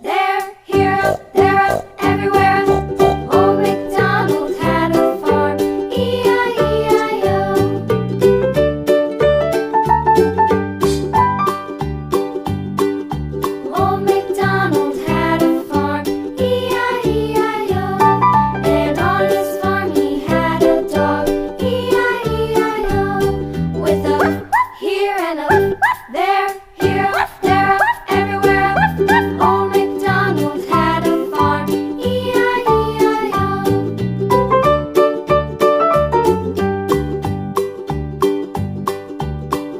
there, here, up, there, up, everywhere. Old MacDonald had a farm, E-I-E-I-O. Old MacDonald had a farm, E-I-E-I-O. And on his farm he had a dog, E-I-E-I-O. With a here and a there, here, there, everywhere. Old MacDonald had a farm, E-I-E-I-O.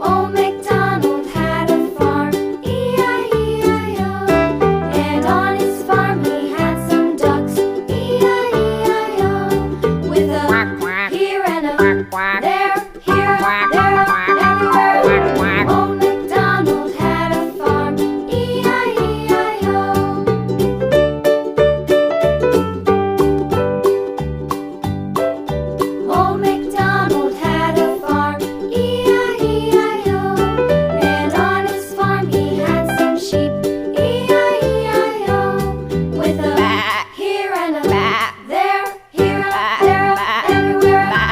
Old MacDonald had a farm, E-I-E-I-O. And on his farm he had some ducks, E-I-E-I-O. With a here and a there, here, there, everywhere. Old MacDonald had a farm, E-I-E-I-O. Old MacDonald had a farm, E-I-E-I-O. And on his farm he had some sheep, E-I-E-I-O. With a here and a there,